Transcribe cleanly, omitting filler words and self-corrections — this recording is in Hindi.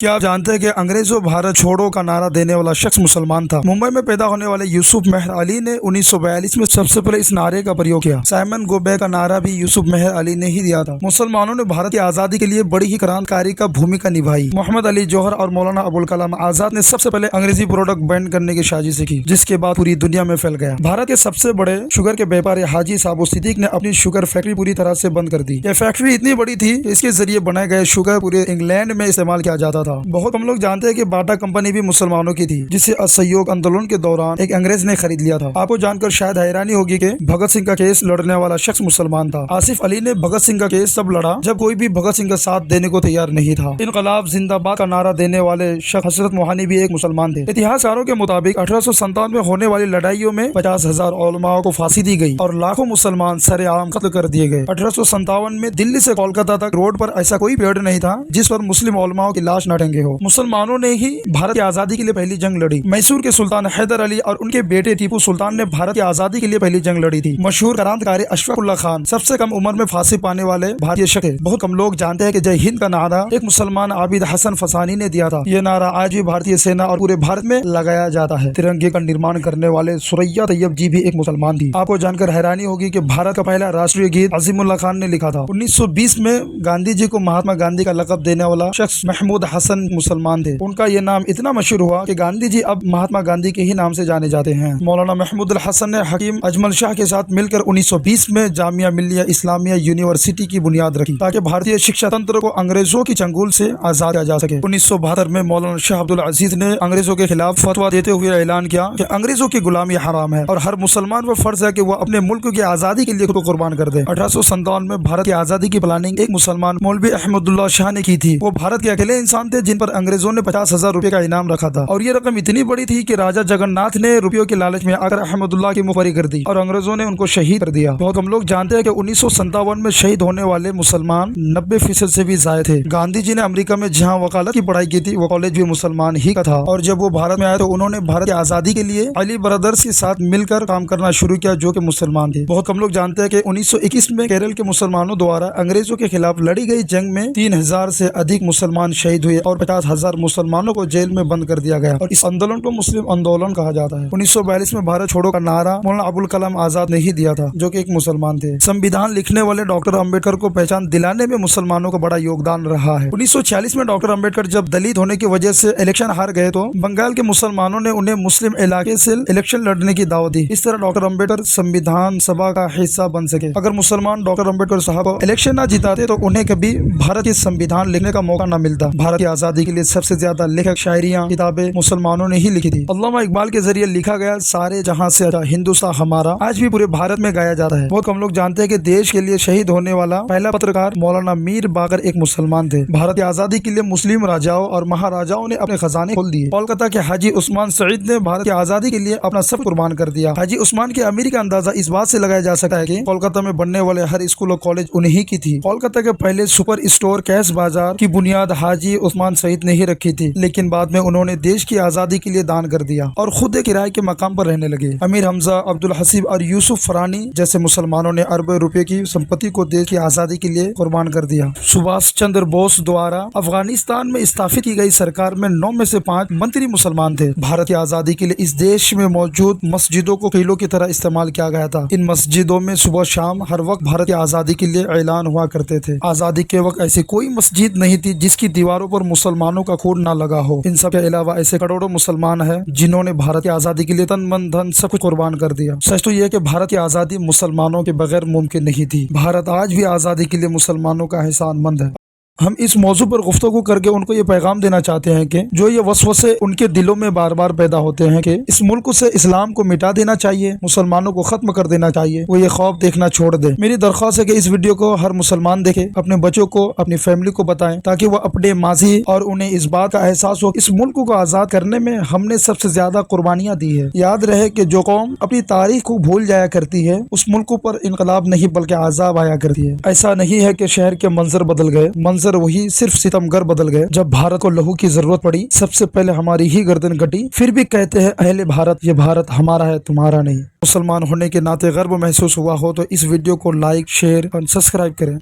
क्या आप जानते हैं कि अंग्रेजों भारत छोड़ो का नारा देने वाला शख्स मुसलमान था। मुंबई में पैदा होने वाले यूसुफ मेहर अली ने 1942 में सबसे पहले इस नारे का प्रयोग किया। साइमन गोबे का नारा भी यूसुफ मेहर अली ने ही दिया था। मुसलमानों ने भारत की आजादी के लिए बड़ी ही क्रांतिकारी का भूमिका निभाई। मोहम्मद अली जौहर और मौलाना अबुल कलाम आजाद ने सबसे पहले अंग्रेजी प्रोडक्ट बैन करने की साजिश की, जिसके बाद पूरी दुनिया में फैल गया। भारत के सबसे बड़े शुगर के व्यापारी हाजी साबु सिद्दीक ने अपनी शुगर फैक्ट्री पूरी तरह से बंद कर दी। यह फैक्ट्री इतनी बड़ी थी, इसके जरिए बनाए गए शुगर पूरे इंग्लैंड में इस्तेमाल किया जाता था। बहुत हम लोग जानते हैं कि बाटा कंपनी भी मुसलमानों की थी, जिसे असहयोग आंदोलन के दौरान एक अंग्रेज ने खरीद लिया था। आपको जानकर शायद हैरानी होगी कि भगत सिंह का केस लड़ने वाला शख्स मुसलमान था। आसिफ अली ने भगत सिंह का केस तब लड़ा जब कोई भी भगत सिंह का साथ देने को तैयार नहीं था। इनकलाब जिंदाबाद का नारा देने वाले शख्स हजरत मोहानी भी एक मुसलमान थे। इतिहासकारों के मुताबिक 1857 में होने वाली लड़ाइयों में 50,000 उलमाओं को फांसी दी गई और लाखों मुसलमान सरेआम कत्ल कर दिए गए। 1857 में दिल्ली से कोलकाता तक रोड पर ऐसा कोई पेड़ नहीं था जिस पर मुस्लिम उलमाओं की लाश न टंगे हो। मुसलमानों ने ही भारत की आजादी के लिए पहली जंग लड़ी। मैसूर के सुल्तान हैदर अली और उनके बेटे टीपू सुल्तान ने भारत की आजादी के लिए पहली जंग लड़ी थी। मशहूर क्रांतिकारी अशफाक उल्लाह खान सबसे कम उम्र में फांसी पाने वाले भारतीय शख्स। बहुत कम लोग जानते हैं कि जय हिंद का नारा एक मुसलमान आबिद हसन फसानी ने दिया था। यह नारा आज भी भारतीय सेना और पूरे भारत में लगाया जाता है। तिरंगे का निर्माण करने वाले सुरैया तैयब जी भी एक मुसलमान थी। आपको जानकर हैरानी होगी कि भारत का पहला राष्ट्रीय गीत अजीमुल्लाह खान ने लिखा था। 1920 में गांधी जी को महात्मा गांधी का लक़ब देने वाला शख्स महमूद हसन मुसलमान थे। उनका ये नाम इतना मशहूर हुआ कि गांधी जी अब महात्मा गांधी के ही नाम से जाने जाते हैं। मौलाना महमूद हसन ने हकीम अजमल शाह के साथ मिलकर 1920 में जामिया मिल्लिया इस्लामिया यूनिवर्सिटी की बुनियाद रखी, ताकि भारतीय शिक्षा तंत्र को अंग्रेजों की चंगुल से आजाद किया जा सके। 1972 में मौलाना शाह अब्दुल अजीज ने अंग्रेजों के खिलाफ फतवा देते हुए ऐलान किया कि अंग्रेजों की गुलामी हराम है और हर मुसलमान पर फर्ज है कि वह अपने मुल्क की आजादी के लिए खुद को कुर्बान कर दे। 1857 में भारत की आजादी की प्लानिंग एक मुसलमान मौलवी अहमदुल्लाह शाह ने की थी। वो भारत के अकेले इंसान थे जिन पर अंग्रेजों ने 50,000 रुपए का इनाम रखा था और ये रकम इतनी बड़ी थी कि राजा जगन्नाथ ने रुपयों के लालच में आकर अहमदुल्लाह की मुखबरी कर दी और अंग्रेजों ने उनको शहीद कर दिया। बहुत हम लोग जानते हैं कि 1957 में शहीद होने वाले मुसलमान 90% से भी ज्यादा थे। गांधी जी ने अमेरिका में जहां वकालत की पढ़ाई की थी वो कॉलेज भी मुसलमान ही का था और जब वो भारत में आए तो उन्होंने भारत की आजादी के लिए अली ब्रदर्स के साथ मिलकर काम करना शुरू किया, जो कि मुसलमान थे। बहुत कम लोग जानते हैं कि 1921 में केरल के मुसलमानों द्वारा अंग्रेजों के खिलाफ लड़ी गई जंग में 3,000 से अधिक मुसलमान शहीद हुए और 50,000 मुसलमानों को जेल में बंद कर दिया गया और इस आंदोलन को मुस्लिम आंदोलन कहा जाता है। 1942 में भारत छोड़ो का नारा मौलाना अबुल कलाम आजाद ने ही दिया था, जो कि एक मुसलमान थे। संविधान लिखने वाले डॉक्टर अम्बेडकर को पहचान दिलाने में मुसलमानों का बड़ा योगदान रहा है। 1946 में डॉक्टर अम्बेडकर जब दलित होने की वजह से इलेक्शन हार गए तो बंगाल के मुसलमानों ने उन्हें मुस्लिम इलाके से इलेक्शन लड़ने की दावत दी। इस तरह डॉक्टर अम्बेडकर संविधान सभा का हिस्सा बन सके। अगर मुसलमान डॉक्टर अम्बेडकर साहब को इलेक्शन न जिताते तो उन्हें कभी भारत के संविधान लिखने का मौका न मिलता। भारत की आजादी के लिए सबसे ज्यादा लेखक शायरियां किताबें मुसलमानों ने ही लिखी थी। अल्लामा इकबाल के जरिए लिखा गया सारे जहां से अच्छा हिंदुस्तान हमारा आज भी पूरे भारत में गाया जाता है। बहुत कम लोग जानते हैं कि देश के लिए शहीद होने वाला पहला पत्रकार मौलाना मीर बाकर एक मुसलमान थे। भारत की आजादी के लिए मुस्लिम राजाओं और महाराजाओं ने अपने खजाने खोल दिए। कोलकाता के हाजी उस्मान सईद ने भारत की आजादी के लिए अपना सब कुर्बान कर दिया। हाजी उस्मान की अमीरी का अंदाजा इस बात से लगाया जा सकता है कि कोलकाता में बनने वाले हर स्कूल और कॉलेज उन्हीं की थी। कोलकाता के पहले सुपर स्टोर कैश बाजार की बुनियाद हाजी उस्मान सईद ने ही रखी थी, लेकिन बाद में उन्होंने देश की आजादी के लिए दान कर दिया और खुद एक किराए के मकाम पर रहने लगे। अमीर हमजा, अब्दुल हसीब और यूसुफ फरानी जैसे मुसलमानों ने अरबों रुपए की संपत्ति को देश की आजादी के लिए कुर्बान कर दिया। सुभाष चंद्र बोस द्वारा अफगानिस्तान में स्थापित की गई सरकार में 9 में से 5 मंत्री मुसलमान थे। भारत की आजादी के लिए इस देश में मौजूद मस्जिदों को किलों की तरह इस्तेमाल किया गया था। इन मस्जिदों में सुबह शाम हर वक्त भारत की आजादी के लिए ऐलान हुआ करते थे। आजादी के वक्त ऐसी कोई मस्जिद नहीं थी जिसकी दीवारों पर मुसलमानों का खून न लगा हो। इन सब के अलावा ऐसे करोड़ों मुसलमान हैं जिन्होंने भारत की आजादी के लिए तन मन धन सब कुछ कुर्बान कर दिया। सच तो यह कि भारत की आजादी मुसलमानों के बगैर मुमकिन नहीं थी। भारत आज भी आजादी के लिए मुसलमानों का एहसानमंद है। हम इस मौजू पर गुफ्तगू करके उनको ये पैगाम देना चाहते हैं कि जो ये वसवसे उनके दिलों में बार बार पैदा होते हैं कि इस मुल्क से इस्लाम को मिटा देना चाहिए, मुसलमानों को खत्म कर देना चाहिए, वो ये खौफ देखना छोड़ दे। मेरी दरख्वास्त है कि इस वीडियो को हर मुसलमान देखे, अपने बच्चों को, अपनी फैमिली को बताएं, ताकि वह अपने माजी और उन्हें इस बात का एहसास हो इस मुल्क को आजाद करने में हमने सबसे ज्यादा कुर्बानियां दी है। याद रहे कि जो कौम अपनी तारीख को भूल जाया करती है उस मुल्क पर इनकलाब नहीं बल्कि आजाब आया करती है। ऐसा नहीं है कि शहर के मंजर बदल गए, मंजर वही सिर्फ सितमगर बदल गए। जब भारत को लहू की जरूरत पड़ी सबसे पहले हमारी ही गर्दन कटी। फिर भी कहते हैं अहले भारत, ये भारत हमारा है तुम्हारा नहीं। मुसलमान होने के नाते गर्व महसूस हुआ हो तो इस वीडियो को लाइक, शेयर और सब्सक्राइब करें।